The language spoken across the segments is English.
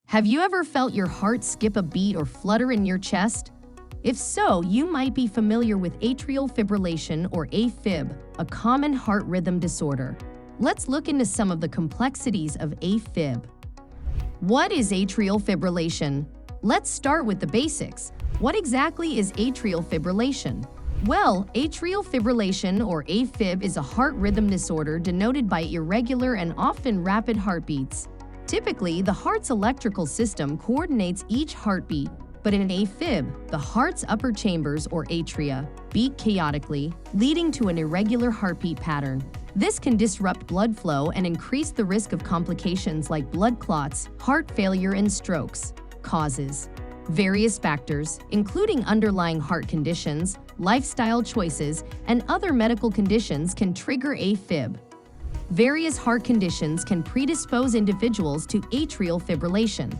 Have you ever felt your heart skip a beat or flutter in your chest? If so, you might be familiar with atrial fibrillation or AFib, a common heart rhythm disorder. Let's look into some of the complexities of AFib. What is atrial fibrillation? Let's start with the basics. What exactly is atrial fibrillation? Well, atrial fibrillation or AFib is a heart rhythm disorder denoted by irregular and often rapid heartbeats. Typically, the heart's electrical system coordinates each heartbeat, but in an AFib, the heart's upper chambers or atria beat chaotically, leading to an irregular heartbeat pattern. This can disrupt blood flow and increase the risk of complications like blood clots, heart failure, and strokes. Causes: various factors, including underlying heart conditions, lifestyle choices, and other medical conditions can trigger AFib. Various heart conditions can predispose individuals to atrial fibrillation.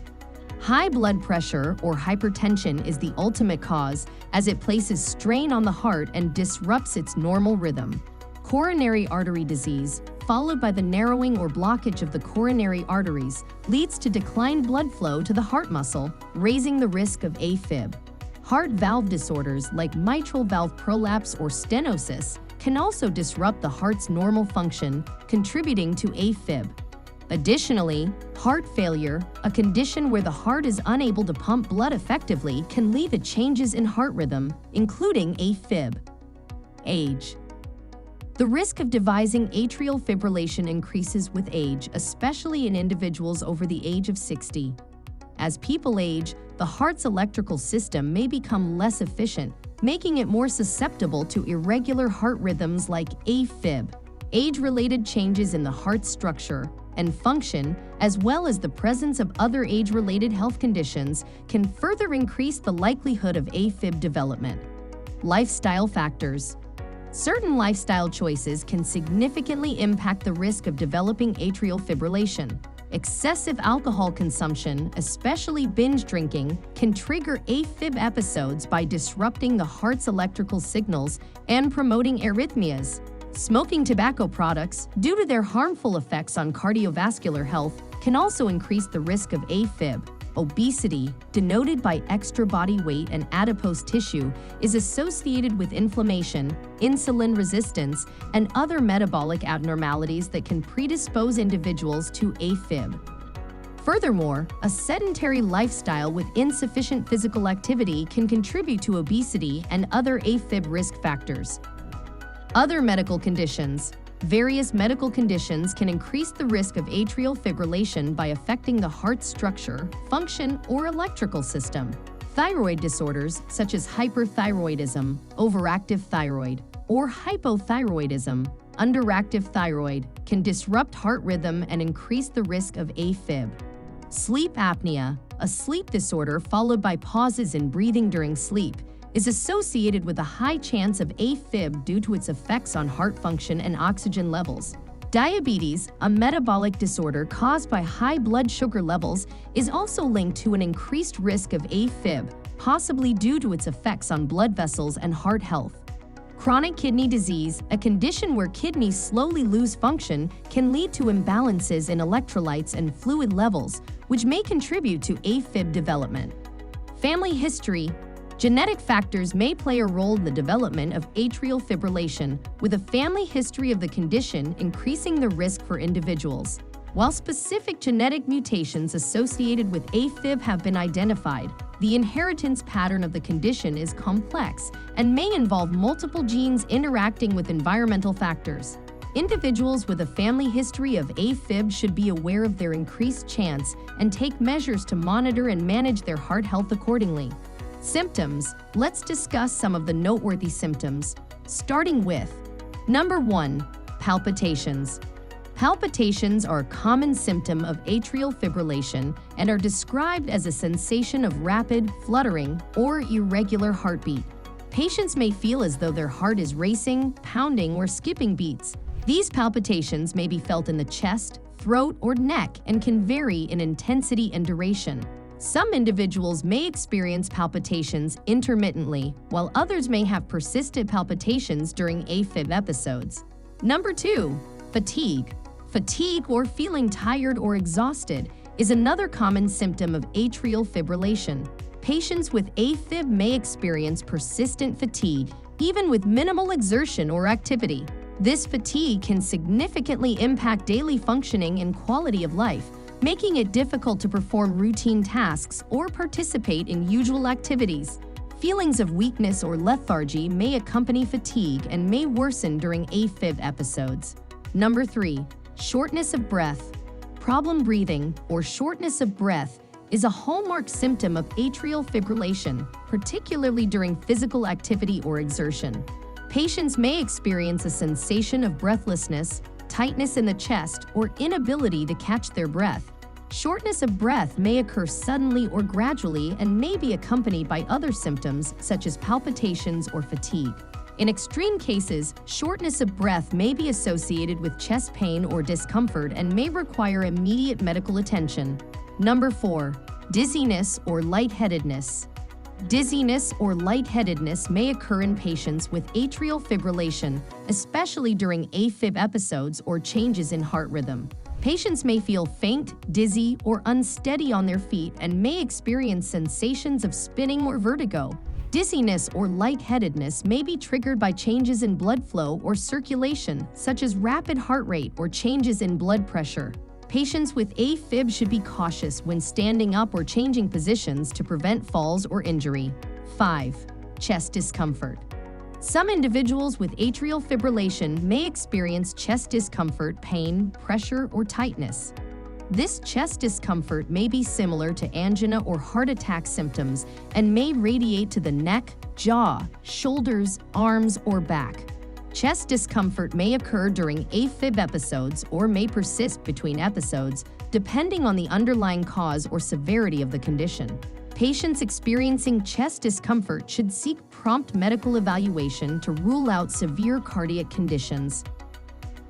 High blood pressure or hypertension is the ultimate cause, as it places strain on the heart and disrupts its normal rhythm. Coronary artery disease, followed by the narrowing or blockage of the coronary arteries, leads to declined blood flow to the heart muscle, raising the risk of AFib. Heart valve disorders like mitral valve prolapse or stenosis can also disrupt the heart's normal function, contributing to AFib. Additionally, heart failure, a condition where the heart is unable to pump blood effectively, can lead to changes in heart rhythm, including AFib. Age: the risk of devising atrial fibrillation increases with age, especially in individuals over the age of 60. As people age, the heart's electrical system may become less efficient, making it more susceptible to irregular heart rhythms like AFib. Age-related changes in the heart's structure and function, as well as the presence of other age-related health conditions, can further increase the likelihood of AFib development. Lifestyle factors: certain lifestyle choices can significantly impact the risk of developing atrial fibrillation. Excessive alcohol consumption, especially binge drinking, can trigger AFib episodes by disrupting the heart's electrical signals and promoting arrhythmias. Smoking tobacco products, due to their harmful effects on cardiovascular health, can also increase the risk of AFib. Obesity, denoted by extra body weight and adipose tissue, is associated with inflammation, insulin resistance, and other metabolic abnormalities that can predispose individuals to AFib. Furthermore, a sedentary lifestyle with insufficient physical activity can contribute to obesity and other AFib risk factors. Other medical conditions: various medical conditions can increase the risk of atrial fibrillation by affecting the heart's structure, function, or electrical system. Thyroid disorders such as hyperthyroidism, overactive thyroid, or hypothyroidism, underactive thyroid, can disrupt heart rhythm and increase the risk of AFib. Sleep apnea, a sleep disorder followed by pauses in breathing during sleep, is associated with a high chance of AFib due to its effects on heart function and oxygen levels. Diabetes, a metabolic disorder caused by high blood sugar levels, is also linked to an increased risk of AFib, possibly due to its effects on blood vessels and heart health. Chronic kidney disease, a condition where kidneys slowly lose function, can lead to imbalances in electrolytes and fluid levels, which may contribute to AFib development. Family history: genetic factors may play a role in the development of atrial fibrillation, with a family history of the condition increasing the risk for individuals. While specific genetic mutations associated with AFib have been identified, the inheritance pattern of the condition is complex and may involve multiple genes interacting with environmental factors. Individuals with a family history of AFib should be aware of their increased chance and take measures to monitor and manage their heart health accordingly. Symptoms: let's discuss some of the noteworthy symptoms, starting with number 1, palpitations. Palpitations are a common symptom of atrial fibrillation and are described as a sensation of rapid, fluttering, or irregular heartbeat. Patients may feel as though their heart is racing, pounding, or skipping beats. These palpitations may be felt in the chest, throat, or neck and can vary in intensity and duration. Some individuals may experience palpitations intermittently, while others may have persistent palpitations during AFib episodes. Number 2, fatigue. Fatigue, or feeling tired or exhausted, is another common symptom of atrial fibrillation. Patients with AFib may experience persistent fatigue, even with minimal exertion or activity. This fatigue can significantly impact daily functioning and quality of life, making it difficult to perform routine tasks or participate in usual activities. Feelings of weakness or lethargy may accompany fatigue and may worsen during AFib episodes. Number 3. Shortness of breath. Problem breathing, or shortness of breath, is a hallmark symptom of atrial fibrillation, particularly during physical activity or exertion. Patients may experience a sensation of breathlessness, tightness in the chest, or inability to catch their breath. Shortness of breath may occur suddenly or gradually and may be accompanied by other symptoms such as palpitations or fatigue. In extreme cases, shortness of breath may be associated with chest pain or discomfort and may require immediate medical attention. Number 4. Dizziness or lightheadedness. Dizziness or lightheadedness may occur in patients with atrial fibrillation, especially during AFib episodes or changes in heart rhythm. Patients may feel faint, dizzy, or unsteady on their feet and may experience sensations of spinning or vertigo. Dizziness or lightheadedness may be triggered by changes in blood flow or circulation, such as rapid heart rate or changes in blood pressure. Patients with AFib should be cautious when standing up or changing positions to prevent falls or injury. 5. Chest discomfort. Some individuals with atrial fibrillation may experience chest discomfort, pain, pressure, or tightness. This chest discomfort may be similar to angina or heart attack symptoms and may radiate to the neck, jaw, shoulders, arms, or back. Chest discomfort may occur during AFib episodes or may persist between episodes, depending on the underlying cause or severity of the condition. Patients experiencing chest discomfort should seek prompt medical evaluation to rule out severe cardiac conditions.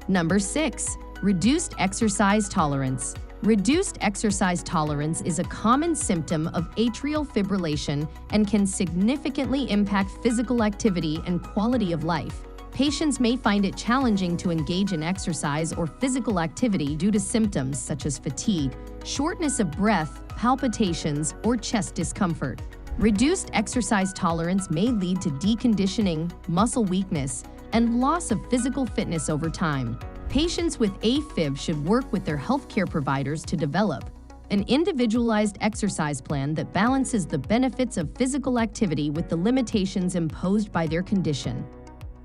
Number 6. Reduced exercise tolerance. Reduced exercise tolerance is a common symptom of atrial fibrillation and can significantly impact physical activity and quality of life. Patients may find it challenging to engage in exercise or physical activity due to symptoms such as fatigue, shortness of breath, palpitations, or chest discomfort. Reduced exercise tolerance may lead to deconditioning, muscle weakness, and loss of physical fitness over time. Patients with AFib should work with their healthcare providers to develop an individualized exercise plan that balances the benefits of physical activity with the limitations imposed by their condition.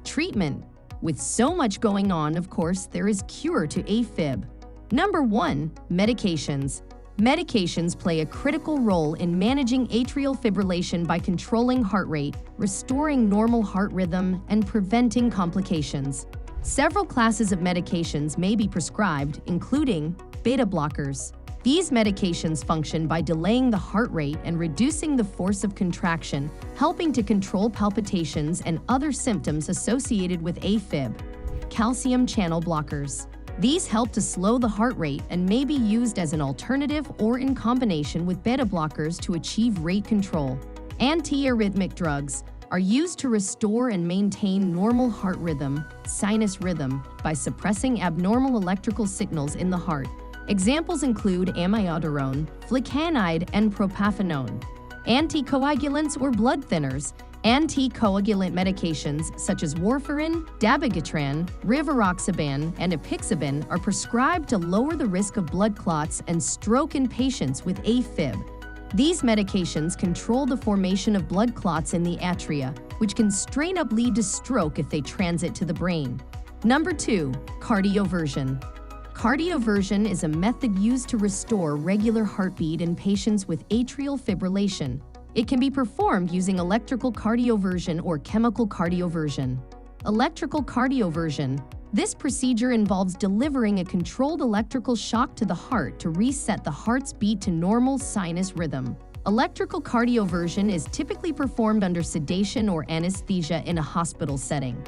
Treatment. With so much going on, of course, there is cure to AFib. Number 1. Medications. Medications play a critical role in managing atrial fibrillation by controlling heart rate, restoring normal heart rhythm, and preventing complications. Several classes of medications may be prescribed, including beta blockers. These medications function by delaying the heart rate and reducing the force of contraction, helping to control palpitations and other symptoms associated with AFib. Calcium channel blockers. These help to slow the heart rate and may be used as an alternative or in combination with beta blockers to achieve rate control. Antiarrhythmic drugs are used to restore and maintain normal heart rhythm, sinus rhythm, by suppressing abnormal electrical signals in the heart. Examples include amiodarone, flecainide, and propafenone. Anticoagulants or blood thinners. Anticoagulant medications such as warfarin, dabigatran, rivaroxaban, and apixaban are prescribed to lower the risk of blood clots and stroke in patients with AFib. These medications control the formation of blood clots in the atria, which can straight up lead to stroke if they transit to the brain. Number 2. Cardioversion. Cardioversion is a method used to restore regular heartbeat in patients with atrial fibrillation. It can be performed using electrical cardioversion or chemical cardioversion. Electrical cardioversion. This procedure involves delivering a controlled electrical shock to the heart to reset the heart's beat to normal sinus rhythm. Electrical cardioversion is typically performed under sedation or anesthesia in a hospital setting.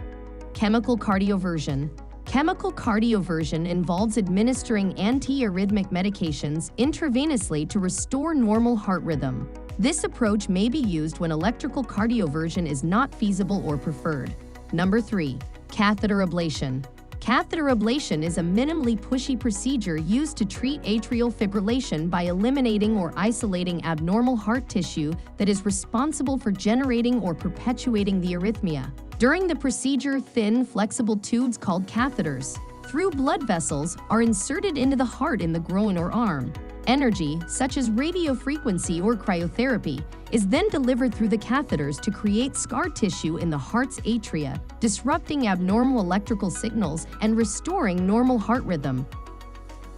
Chemical cardioversion. Chemical cardioversion involves administering antiarrhythmic medications intravenously to restore normal heart rhythm. This approach may be used when electrical cardioversion is not feasible or preferred. Number 3. Catheter ablation. Catheter ablation is a minimally pushy procedure used to treat atrial fibrillation by eliminating or isolating abnormal heart tissue that is responsible for generating or perpetuating the arrhythmia. During the procedure, thin, flexible tubes called catheters, through blood vessels, are inserted into the heart in the groin or arm. Energy, such as radiofrequency or cryotherapy, is then delivered through the catheters to create scar tissue in the heart's atria, disrupting abnormal electrical signals and restoring normal heart rhythm.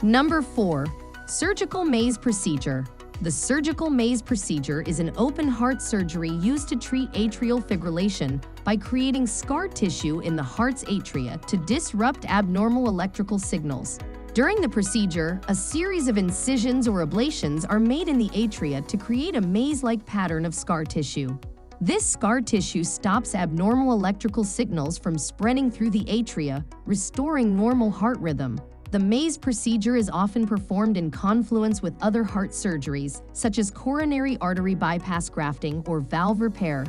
Number 4. Surgical maze procedure. The surgical maze procedure is an open-heart surgery used to treat atrial fibrillation by creating scar tissue in the heart's atria to disrupt abnormal electrical signals. During the procedure, a series of incisions or ablations are made in the atria to create a maze-like pattern of scar tissue. This scar tissue stops abnormal electrical signals from spreading through the atria, restoring normal heart rhythm. The maze procedure is often performed in confluence with other heart surgeries, such as coronary artery bypass grafting or valve repair.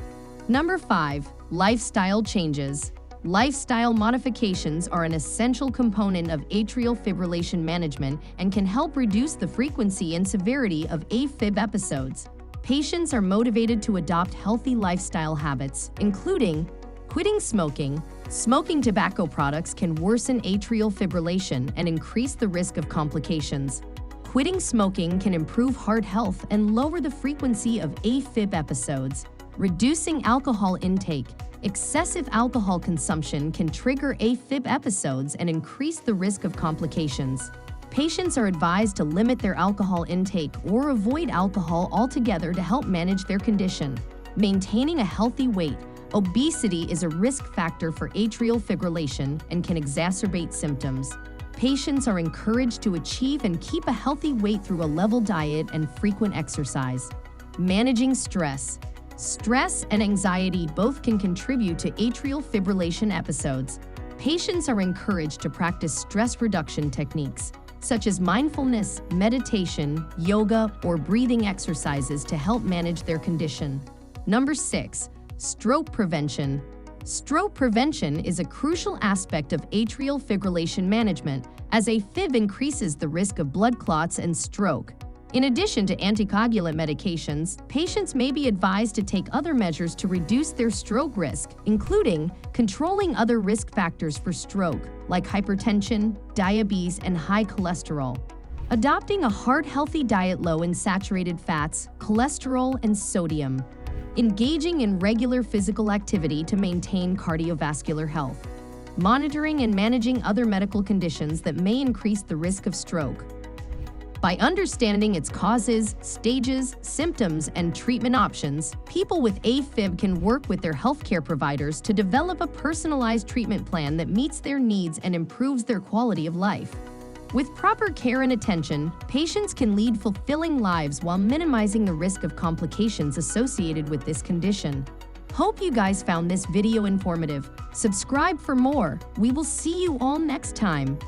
Number 5. Lifestyle changes. Lifestyle modifications are an essential component of atrial fibrillation management and can help reduce the frequency and severity of AFib episodes. Patients are motivated to adopt healthy lifestyle habits, including quitting smoking. Smoking tobacco products can worsen atrial fibrillation and increase the risk of complications. Quitting smoking can improve heart health and lower the frequency of AFib episodes. Reducing alcohol intake. Excessive alcohol consumption can trigger AFib episodes and increase the risk of complications. Patients are advised to limit their alcohol intake or avoid alcohol altogether to help manage their condition. Maintaining a healthy weight. Obesity is a risk factor for atrial fibrillation and can exacerbate symptoms. Patients are encouraged to achieve and keep a healthy weight through a level diet and frequent exercise. Managing stress. Stress and anxiety both can contribute to atrial fibrillation episodes. Patients are encouraged to practice stress reduction techniques, such as mindfulness, meditation, yoga, or breathing exercises to help manage their condition. Number 6. Stroke prevention. Stroke prevention is a crucial aspect of atrial fibrillation management, as AFib increases the risk of blood clots and stroke. In addition to anticoagulant medications, patients may be advised to take other measures to reduce their stroke risk, including controlling other risk factors for stroke, like hypertension, diabetes, and high cholesterol. Adopting a heart-healthy diet low in saturated fats, cholesterol, and sodium. Engaging in regular physical activity to maintain cardiovascular health. Monitoring and managing other medical conditions that may increase the risk of stroke. By understanding its causes, stages, symptoms, and treatment options, people with AFib can work with their healthcare providers to develop a personalized treatment plan that meets their needs and improves their quality of life. With proper care and attention, patients can lead fulfilling lives while minimizing the risk of complications associated with this condition. Hope you guys found this video informative. Subscribe for more. We will see you all next time.